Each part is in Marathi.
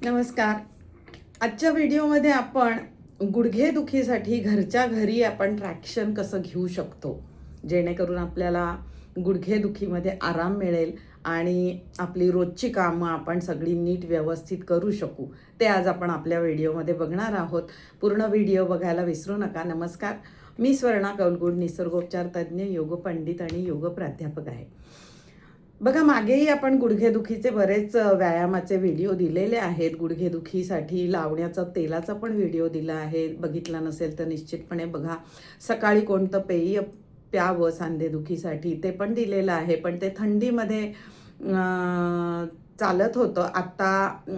नमस्कार. आजच्या व्हिडिओमध्ये आपण गुडघेदुखीसाठी घरच्या घरी आपण ट्रॅक्शन कसं घेऊ शकतो, जेणेकरून आपल्याला गुडघेदुखीमध्ये आराम मिळेल आणि आपली रोजची कामं आपण सगळी नीट व्यवस्थित करू शकू, ते आज आपण आपल्या व्हिडिओमध्ये बघणार आहोत. पूर्ण व्हिडिओ बघायला विसरू नका. नमस्कार, मी स्वर्णा कौलगुड, निसर्गोपचार तज्ज्ञ, योग पंडित आणि योग प्राध्यापक आहे. बघा, मागेही आपण गुडघेदुखीचे बरेच व्यायामाचे व्हिडिओ दिलेले आहेत. गुडघेदुखीसाठी लावण्याचा तेलाचा पण व्हिडिओ दिला आहे. बघितला नसेल तर निश्चितपणे बघा. सकाळी कोणतं पेय प्यावं सांधेदुखीसाठी ते पण दिलेलं आहे, पण ते थंडीमध्ये चालत होतं. आत्ता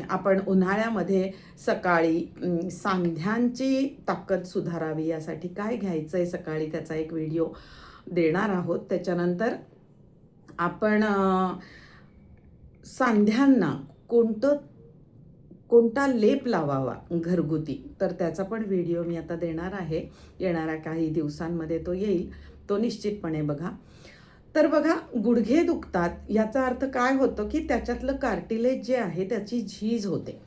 आपण उन्हाळ्यामध्ये सकाळी सांध्यांची ताकद सुधारावी यासाठी काय घ्यायचं आहे सकाळी, त्याचा एक व्हिडिओ देणार आहोत. त्याच्यानंतर आपण सांध्यांना कोणता लेप लावावा घरगुती, तर त्याचा पण व्हिडिओ मी आता देणार आहे. येणाऱ्या काही दिवसांमध्ये तो येईल, तो निश्चितपणे बघा. तर बघा, गुडघे दुखतात याचा अर्थ काय होतं की त्याच्यातलं कार्टिलेज जे आहे त्याची झीज होते.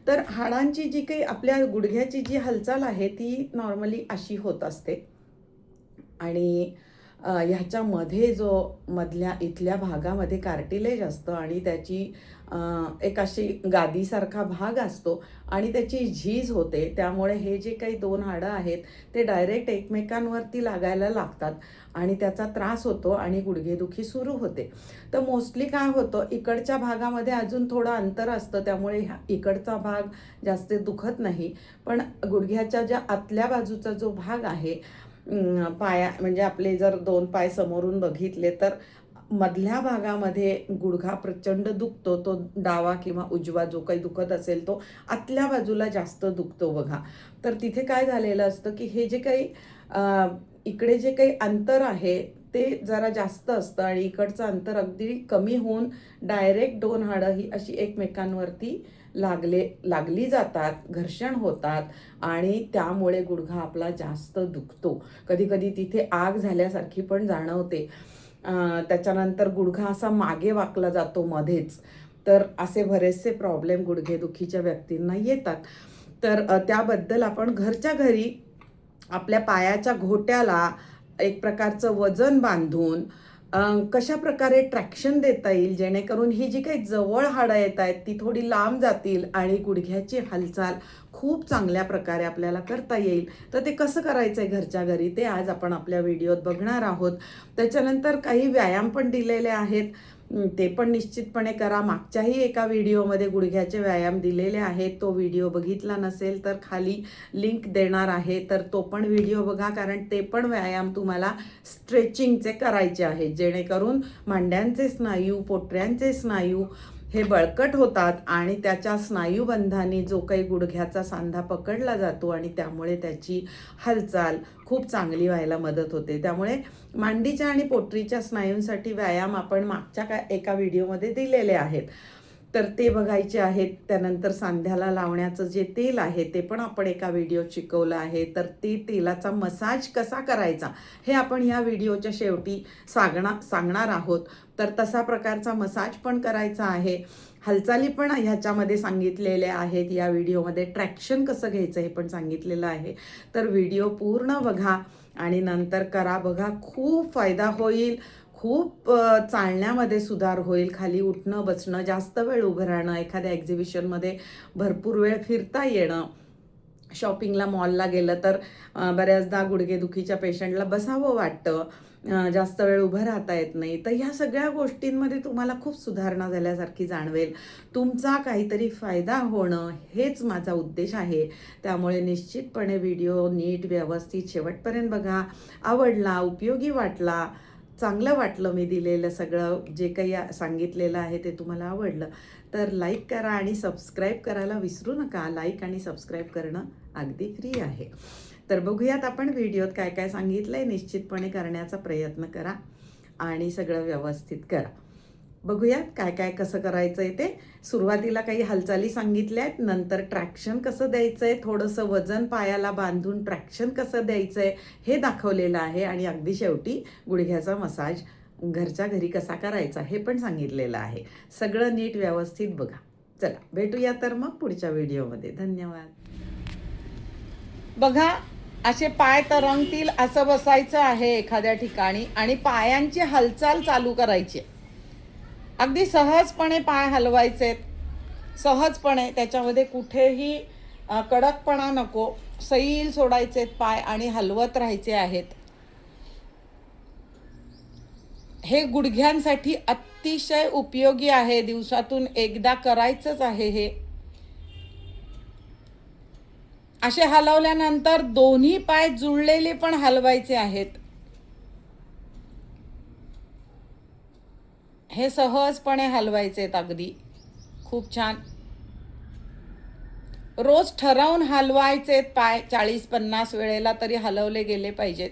तर हाडांची जी काही आपल्या गुडघ्याची जी हालचाल आहे ती नॉर्मली अशी होत असते आणि ह्याच्यामध्ये जो मधल्या इथल्या भागामध्ये कार्टिलेज असतं आणि त्याची एक अशी गादीसारखा भाग असतो आणि त्याची झीज होते. त्यामुळे हे जे काही दोन हाडं आहेत ते डायरेक्ट एकमेकांवरती लागायला लागतात आणि त्याचा त्रास होतो आणि गुडघेदुखी सुरू होते. तर मोस्टली काय होतं, इकडच्या भागामध्ये अजून थोडं अंतर असतं, त्यामुळे इकडचा भाग जास्त दुखत नाही. पण गुडघ्याच्या ज्या आतल्या बाजूचा जो भाग आहे, पाया म्हणजे आपले जर दोन पाय समोरून बघितले तर मधल्या भागामध्ये गुडघा प्रचंड दुखतो. तो डावा किंवा उजवा जो काही दुखत असेल तो आतल्या बाजूला जास्त दुखतो बघा. तर तिथे काय झालेलं असतं की हे जे काही इकडे जे काही अंतर आहे ते जरा जास्त असतं आणि इकडचं अंतर अगदी कमी होऊन डायरेक्ट दोन हाडं ही अशी एकमेकांवरती लागली जातात, घर्षण होतात आणि त्यामुळे गुडघा आपला जास्त दुखतो. कधी कधी तिथे आग झाल्यासारखी पण जाणवते. त्याच्यानंतर गुडघा असा मागे वाकला जातो मध्येच. तर असे बरेचसे प्रॉब्लेम गुडघेदुखीच्या व्यक्तींना येतात. तर त्याबद्दल आपण घरच्या घरी आपल्या पायाच्या घोट्याला एक प्रकारचं वजन बांधून कशा प्रकारे ट्रॅक्शन देता येईल, जेणेकरून ही जी काही जवळ हाडं येत आहेत ती थोडी लांब जातील आणि गुडघ्याची हालचाल खूप चांगल्या प्रकारे आपल्याला करता येईल. तर ते कसं करायचं आहे घरच्या घरी ते आज आपण आपल्या व्हिडिओत बघणार आहोत. त्याच्यानंतर काही व्यायाम पण दिलेले आहेत, ते पण निश्चितपणे करा. मागच्याही एका व्हिडिओमध्ये गुडघ्याचे व्यायाम दिलेले आहेत, तो व्हिडिओ बघितला नसेल तर खाली लिंक देणार आहे, तर तो पण व्हिडिओ बघा. कारण ते पण व्यायाम तुम्हाला स्ट्रेचिंगचे करायचे आहेत, जेणेकरून मांड्यांचे स्नायू, पोटऱ्यांचे स्नायू हे बळकट होतात आणि त्याच्या स्नायूबंधाने जो काही गुडघ्याचा सांधा पकडला जातो आणि त्यामुळे त्याची हालचाल खूप चांगली व्हायला मदत होते. त्यामुळे मांडीच्या आणि पोटरीच्या स्नायूंसाठी व्यायाम आपण मागच्या एका व्हिडिओमध्ये दिलेले आहेत, तर ते बघायचे आहेत. त्यानंतर सांध्याला लावण्याचं जे तेल आहे ते पण आपण एका व्हिडिओत शिकवलं आहे. तर ते तेलाचा मसाज कसा करायचा हे आपण ह्या व्हिडिओच्या शेवटी सांगणार आहोत. तर तसा प्रकारचा मसाज पण करायचा आहे. हालचाली पण ह्याच्यामध्ये सांगितलेल्या आहेत या व्हिडिओमध्ये. ट्रॅक्शन कसं घ्यायचं हे पण सांगितलेलं आहे. तर व्हिडिओ पूर्ण बघा आणि नंतर करा बघा. खूप फायदा होईल. खूप चालण्यामध्ये सुधार होईल. खाली उठणं बसणं, जास्त वेळ उभं राहणं, एखाद्या एक्झिबिशनमध्ये भरपूर वेळ फिरता येणं, शॉपिंगला मॉलला गेलं तर बऱ्याचदा गुडघेदुखीच्या पेशंटला बसावं वाटतं, जास्त वेळ उभं राहता येत नाही. तर ह्या सगळ्या गोष्टींमध्ये तुम्हाला खूप सुधारणा झाल्यासारखी जाणवेल. तुमचा काहीतरी फायदा होणं हेच माझा उद्देश आहे. त्यामुळे निश्चितपणे व्हिडिओ नीट व्यवस्थित शेवटपर्यंत बघा. आवडला, उपयोगी वाटला, चांगलं वाटलं, मी दिलेलं सगळं जे काही सांगितलेलं आहे ते तुम्हाला आवडलं तर लाईक करा आणि सबस्क्राईब करायला विसरू नका. लाईक आणि सबस्क्राईब करणं अगदी फ्री आहे. तर बघूयात आपण व्हिडिओत काय काय सांगितलं आहे. निश्चितपणे करण्याचा प्रयत्न करा आणि सगळं व्यवस्थित करा. बघूयात काय काय कसं करायचं आहे ते. सुरुवातीला काही हालचाली सांगितल्या आहेत, नंतर ट्रॅक्शन कसं द्यायचं आहे, थोडंसं वजन पायाला बांधून ट्रॅक्शन कसं द्यायचं आहे हे दाखवलेलं आहे आणि अगदी शेवटी गुडघ्याचा मसाज घरच्या घरी कसा करायचा हे पण सांगितलेलं आहे. सगळं नीट व्यवस्थित बघा. चला भेटूया तर मग पुढच्या व्हिडिओमध्ये. धन्यवाद. बघा, असे पाय तरंगतील असं बसायचं आहे एखाद्या ठिकाणी आणि पायांची हालचाल चालू करायची. अगदी सहजपणे पाय हलवायचे, सहजपणे, त्याच्यामध्ये कुठेही कडकपणा नको, सैल सोडायचे पाय आणि हलवत राहायचे आहेत. हे गुडघ्यांसाठी अतिशय उपयोगी आहे. दिवसातून एकदा करायचंच आहे हे. असे हलवल्यानंतर दोन्ही पाय जुळलेले पण हलवायचे आहेत. हे सहजपणे हलवायचे आहेत अगदी. खूप छान. रोज ठरवून हलवायचे पाय, 40-50 वेळेला तरी हलवले गेले पाहिजेत.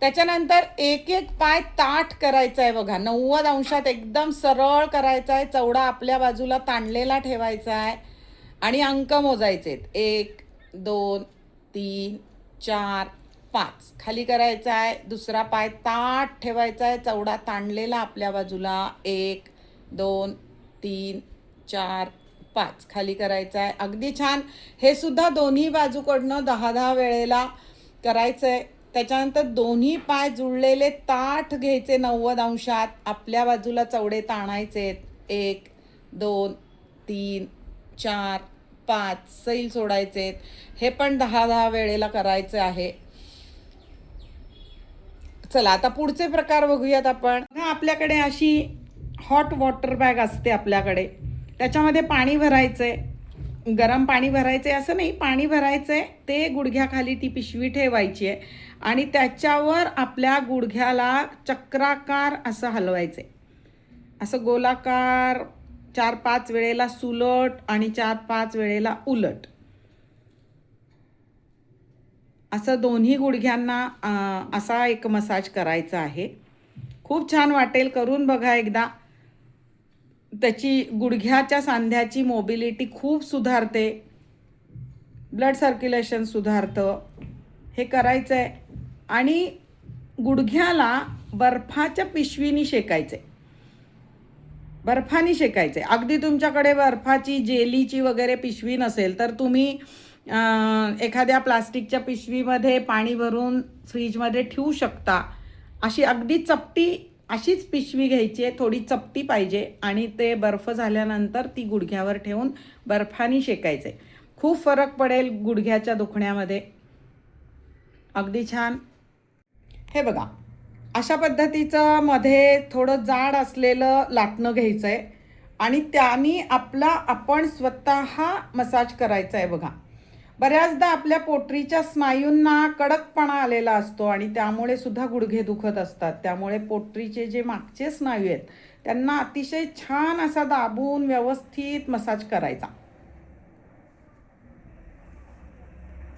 त्याच्यानंतर एक एक पाय ताठ करायचा आहे बघा, 90 अंशात एकदम सरळ करायचा आहे. चवडा आपल्या बाजूला ताणलेला ठेवायचा आहे आणि अंक मोजायचे. 1 2 3 4 5 खाली करायचा आहे. दुसरा पाय ताठ ठेवायचा आहे, चवडा ताणलेला आपल्या बाजूला. 1 2 3 4 5 खाली करायचा आहे. अगदी छान. हे सुद्धा दोन्ही बाजूकडनं 10-10 वेळेला करायचं आहे. त्याच्यानंतर दोन्ही पाय जुळलेले ताठ घ्यायचे 90 अंशात, आपल्या बाजूला चवडे ताणायचे. 1 2 3 4 5 सैल सोडायचे. हे पण 10-10 वेळेला करायचे आहे. चला आता पुढचे प्रकार बघूयात आपण. आपल्याकडे अशी हॉट वॉटर बॅग असते आपल्याकडे, त्याच्यामध्ये पाणी भरायचंय, गरम पाणी भरायचंय असं नाही, पाणी भरायचंय. ते गुडघ्याखाली ती पिशवी ठेवायची आहे आणि त्याच्यावर आपल्या गुडघ्याला चक्राकार असं हलवायचंय. असं गोलाकार 4-5 वेळेला सुलट आणि 4-5 वेळेला उलट, असं दोन्ही गुडघ्यांना असा एक मसाज करायचा आहे. खूप छान वाटेल, करून बघा एकदा. त्याची गुडघ्याच्या सांध्याची मोबिलिटी खूप सुधारते, ब्लड सर्क्युलेशन सुधारतं. हे करायचं आहे आणि गुडघ्याला बर्फाच्या पिशवीनी शेकायचे, बर्फानी शेकायचे. अगदी तुमच्याकडे बर्फाची जेलीची वगैरे पिशवी नसेल तर तुम्ही एखाद्या प्लास्टिकच्या पिशवीमध्ये पाणी भरून फ्रीजमध्ये ठेवू शकता. अशी अगदी चपटी अशीच पिशवी घ्यायची आहे, थोडी चपटी पाहिजे, आणि ते बर्फ झाल्यानंतर ती गुडघ्यावर ठेवून बर्फानी शेकायचे. खूप फरक पडेल गुडघ्याच्या दुखण्यामध्ये. अगदी छान. हे बघा, अशा पद्धतीचं मध्ये थोडं जाड असलेलं लाटणं घ्यायचं आहे आणि त्याने आपण स्वतः मसाज करायचा आहे बघा. बऱ्याचदा आपल्या पोटरीच्या स्नायूंना कडकपणा आलेला असतो आणि त्यामुळे सुद्धा गुडघे दुखत असतात. त्यामुळे पोटरीचे जे मागचे स्नायू आहेत त्यांना अतिशय छान असा दाबून व्यवस्थित मसाज करायचा.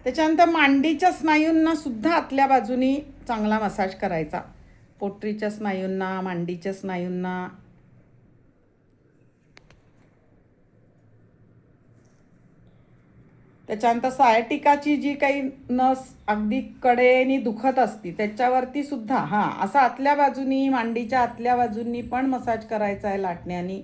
त्याच्यानंतर मांडीच्या स्नायूंना सुद्धा आतल्या बाजूनी चांगला मसाज करायचा. पोटरीच्या स्नायूंना, मांडीच्या स्नायूंना. त्याच्यानंतर सायटिकाची जी काही नस अगदी कडेनी दुखत असती त्याच्यावरती सुद्धा असं आतल्या बाजूनी, मांडीच्या आतल्या बाजूंनी पण मसाज करायचा आहे लाटण्यानी.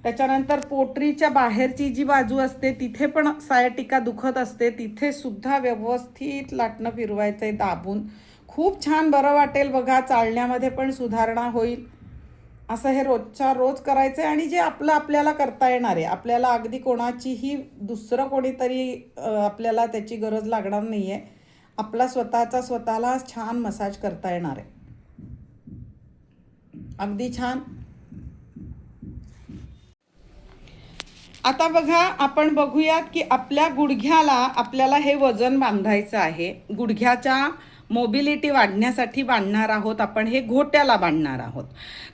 त्याच्यानंतर पोटरीच्या बाहेरची जी बाजू असते तिथे पण सायटिका दुखत असते, तिथे सुद्धा व्यवस्थित लाटणं फिरवायचं आहे दाबून. खूप छान बरं वाटेल बघा, चालण्यामध्ये पण सुधारणा होईल. असं हे रोजच्या रोज करायचं आहे आणि जे आपल्याला करता येणार आहे. आपल्याला अगदी कोणाचीही दुसरं कोणीतरी आपल्याला त्याची गरज लागणार नाही आहे. आपला स्वतःला छान मसाज करता येणार आहे. अगदी छान. आता बघा, आपण बघूयात की आपल्या गुडघ्याला आपल्याला हे वजन बांधायचं आहे. गुडघ्याच्या मोबिलिटी वाढण्यासाठी बांधणार आहोत आपण, हे घोट्याला बांधणार आहोत.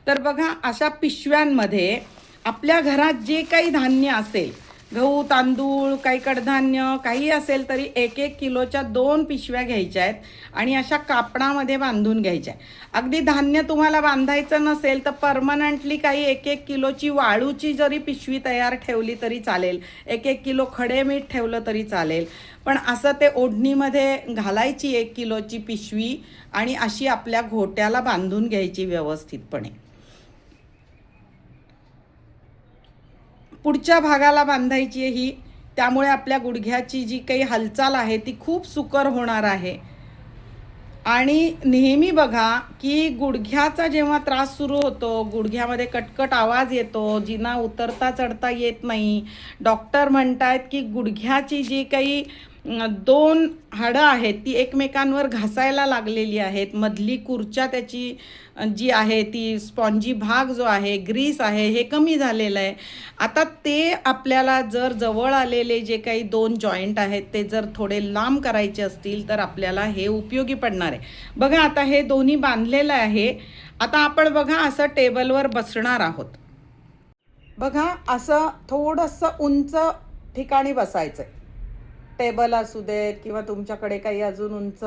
तर बघा, अशा पिशव्यांमध्ये आपल्या घरात जे काही धान्य असेल, गहू, तांदूळ, काही कडधान्य, काही असेल तरी 1-1 किलोच्या 2 पिशव्या घ्यायच्या आहेत आणि अशा कापडामध्ये बांधून घ्यायच्या आहे. अगदी धान्य तुम्हाला बांधायचं नसेल तर परमनंटली काही 1-1 किलोची वाळूची जरी पिशवी तयार ठेवली तरी चालेल, 1-1 किलो खडे मीठ ठेवलं तरी चालेल. पण असं ते ओढणीमध्ये घालायची 1 किलोची पिशवी आणि अशी आपल्या घोट्याला बांधून घ्यायची व्यवस्थितपणे. पुढच्या भागाला बांधायची आहे ही, त्यामुळे आपल्या गुडघ्याची जी काही हालचाल आहे ती खूप सुकर होणार आहे. आणि नेहमी बघा की गुडघ्याचा जेव्हा त्रास सुरू होतो, गुडघ्यामध्ये कटकट आवाज येतो, जिना उतरता चढता येत नाही, डॉक्टर म्हणतायत की गुडघ्याची जी काही दोन हाडं आहेत ती एकमेकांवर घासायला लागलेली आहेत, मधली खुर्च्या त्याची जी आहे ती स्पॉन्जी भाग जो आहे, ग्रीस आहे, हे कमी झालेलं आहे. आता ते आपल्याला जर जवळ आलेले जे काही दोन जॉईंट आहेत ते जर थोडे लांब करायचे असतील तर आपल्याला हे उपयोगी पडणार आहे. बघा आता हे दोन्ही बांधलेलं आहे. आता आपण बघा असं टेबलवर बसणार आहोत. बघा असं थोडंसं उंच ठिकाणी बसायचं आहे. टेबल असू देत किंवा तुमच्याकडे काही अजून उंच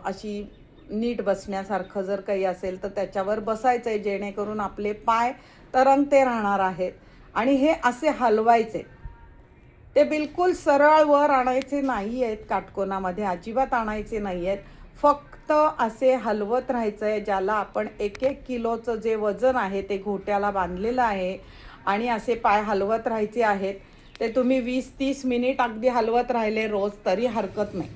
अशी नीट बसण्यासारखं जर काही असेल तर त्याच्यावर बसायचं आहे, जेणेकरून आपले पाय तरंगते राहणार आहेत. आणि हे असे हलवायचे, ते बिलकुल सरळ वर आणायचे नाही आहेत, काटकोनामध्ये अजिबात आणायचे नाही आहेत. फक्त असे हलवत राहायचं आहे, ज्याला आपण 1-1 किलोचं जे वजन आहे ते घोट्याला बांधलेलं आहे. आणि असे पाय हलवत राहायचे आहेत. ते तुम्ही 20-30 मिनिट अगदी हलवत राहिले रोज तरी हरकत नाही,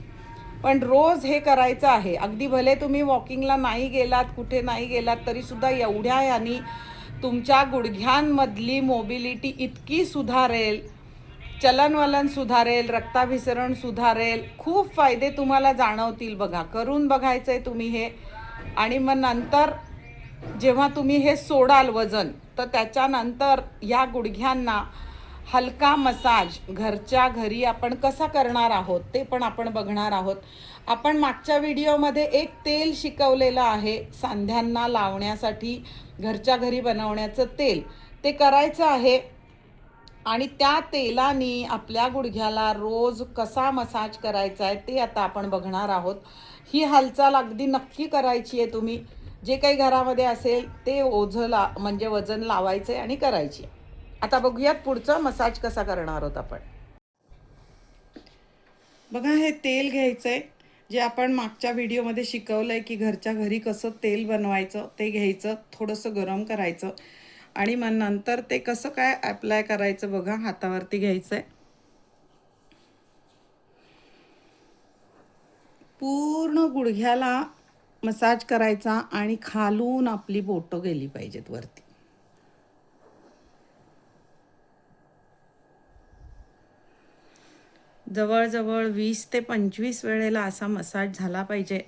पण रोज हे करायचं आहे. अगदी भले तुम्ही वॉकिंगला नाही गेलात, कुठे नाही गेलात, तरीसुद्धा एवढ्या यानी तुमच्या गुडघ्यांमधली मोबिलिटी इतकी सुधारेल, चलनवलन सुधारेल, रक्ताभिसरण सुधारेल, खूप फायदे तुम्हाला जाणवतील. बघा करून बघायचं आहे तुम्ही हे. आणि मग नंतर जेव्हा तुम्ही हे सोडाल वजन, तर त्याच्यानंतर या गुडघ्यांना हलका मसाज घरच्या घरी आपण कसा करणार आहोत ते पण आपण बघणार आहोत. आपण मागच्या व्हिडिओमध्ये एक तेल शिकवलेलं आहे सांध्यांना लावण्यासाठी, घरच्या घरी बनवण्याचं तेल, ते करायचं आहे. आणि त्या तेलाने आपल्या गुडघ्याला रोज कसा मसाज करायचा आहे ते आता आपण बघणार आहोत. ही हालचाल अगदी नक्की करायची आहे. तुम्ही जे काही घरामध्ये असेल ते म्हणजे वजन लावायचं आहे आणि करायची आहे. आता बघूयात पुढचा मसाज कसा करणार आहोत आपण. बघा हे तेल घ्यायचं आहे, जे आपण मागच्या व्हिडिओमध्ये शिकवलं आहे की घरच्या घरी कसं तेल बनवायचं ते घ्यायचं, थोडंसं गरम करायचं आणि मग नंतर ते कसं काय ॲप्लाय करायचं बघा, हातावरती घ्यायचं आहे, पूर्ण गुडघ्याला मसाज करायचा आणि खालून आपली बोटं गेली पाहिजेत वरती. जवळजवळ 20 ते 25 वेळेला असा मसाज झाला पाहिजे.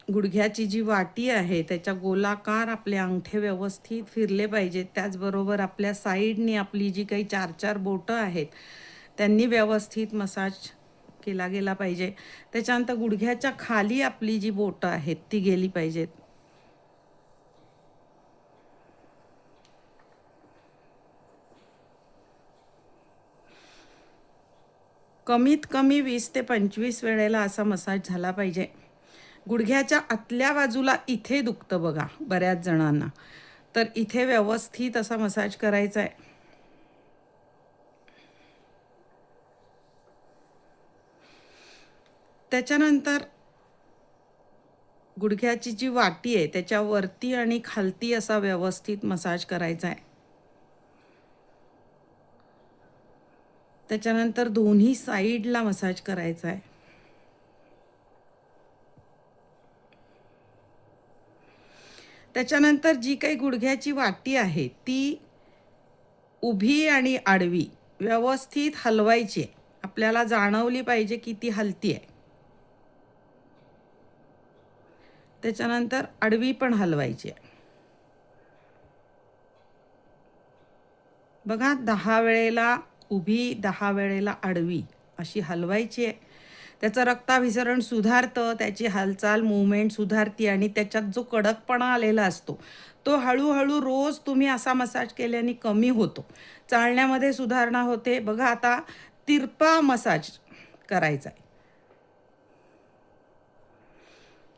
गुडघ्याची जी वाटी आहे त्याच्या गोलाकार आपले अंगठे व्यवस्थित फिरले पाहिजेत. त्याचबरोबर आपल्या साईडनी आपली जी काही 4-4 बोटं आहेत त्यांनी व्यवस्थित मसाज केला गेला पाहिजे. त्याच्यानंतर गुडघ्याच्या खाली आपली जी बोटं आहेत ती गेली पाहिजेत. कमीत कमी 20 ते 25 वेळेला असा मसाज झाला पाहिजे. गुडघ्याच्या आतल्या बाजूला इथे दुखतं बघा बऱ्याच जणांना, तर इथे व्यवस्थित असा मसाज करायचा आहे. त्याच्यानंतर गुडघ्याची जी वाटी आहे त्याच्या वरती आणि खालती असा व्यवस्थित मसाज करायचा आहे. त्याच्यानंतर दोन्ही साईडला मसाज करायचा आहे. त्याच्यानंतर जी काही गुडघ्याची वाटी आहे ती उभी आणि आडवी व्यवस्थित हलवायची आहे. आपल्याला जाणवली पाहिजे की ती हलती आहे. त्याच्यानंतर आडवी पण हलवायची आहे. बघा 10 वेळेला उभी, 10 वेळेला आडवी अशी हलवायची आहे. त्याचं रक्ताभिसरण सुधारतं, त्याची हालचाल मूवमेंट सुधारते आणि त्याच्यात जो कडकपणा आलेला असतो तो हळूहळू रोज तुम्ही असा मसाज केल्याने कमी होतो. चालण्यामध्ये सुधारणा होते. बघा आता तिरपा मसाज करायचा आहे.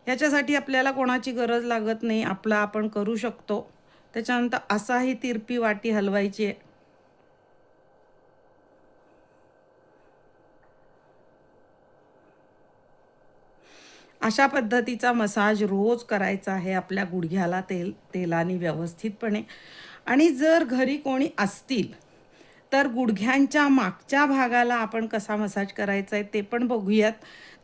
ह्याच्यासाठी आपल्याला कोणाची गरज लागत नाही, आपला आपण करू शकतो. त्याच्यानंतर असाही तिरपी वाटी हलवायची आहे. अशा पद्धतीचा मसाज रोज करायचा आहे आपल्या गुडघ्याला तेलाने व्यवस्थितपणे. आणि जर घरी कोणी असतील तर गुडघ्यांच्या मागच्या भागाला आपण कसा मसाज करायचा आहे ते पण बघूयात.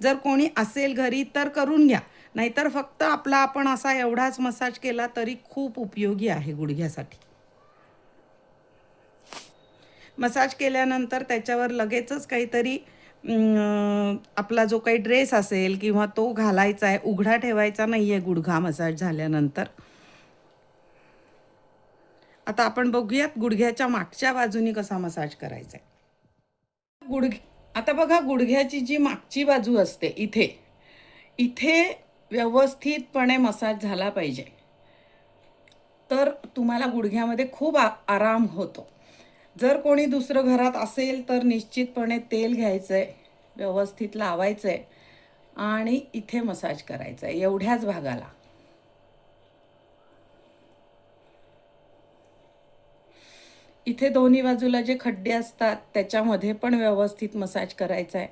जर कोणी असेल घरी तर करून घ्या, नाहीतर फक्त आपला आपण असा एवढाच मसाज केला तरी खूप उपयोगी आहे गुडघ्यासाठी. मसाज केल्यानंतर त्याच्यावर लगेचच काहीतरी आपला जो काही ड्रेस असेल किंवा तो घालायचा आहे, उघडा ठेवायचा नाही आहे गुडघा मसाज झाल्यानंतर. आता आपण बघूयात गुडघ्याच्या मागच्या बाजूनी कसा मसाज करायचा आहे. आता बघा, गुडघ्याची जी मागची बाजू असते इथे इथे व्यवस्थितपणे मसाज झाला पाहिजे, तर तुम्हाला गुडघ्यामध्ये खूप आराम होतो. जर कोणी दुसरं घरात असेल तर निश्चितपणे तेल घ्यायचं आहे, व्यवस्थित लावायचं आहे आणि इथे मसाज करायचा आहे एवढ्याच भागाला. इथे दोन्ही बाजूला जे खड्डे असतात त्याच्यामध्ये पण व्यवस्थित मसाज करायचा आहे.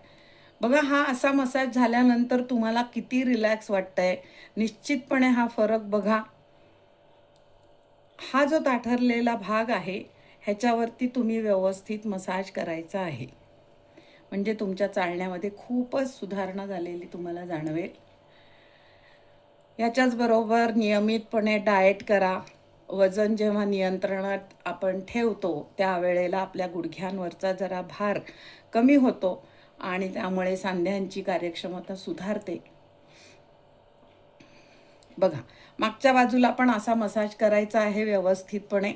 बघा, हा असा मसाज झाल्यानंतर तुम्हाला किती रिलॅक्स वाटतंय. निश्चितपणे हा फरक बघा. हा जो ताठरलेला भाग आहे ह्याच्यावरती तुम्ही व्यवस्थित मसाज करायचा आहे, म्हणजे तुमच्या चालण्यामध्ये खूपच सुधारणा झालेली तुम्हाला जाणवेल. याच्याच बरोबर नियमितपणे डाएट करा. वजन जेव्हा नियंत्रणात आपण ठेवतो त्यावेळेला आपल्या गुडघ्यांवरचा जरा भार कमी होतो आणि त्यामुळे सांध्यांची कार्यक्षमता सुधारते. बघा, मागच्या बाजूला पण असा मसाज करायचा आहे व्यवस्थितपणे.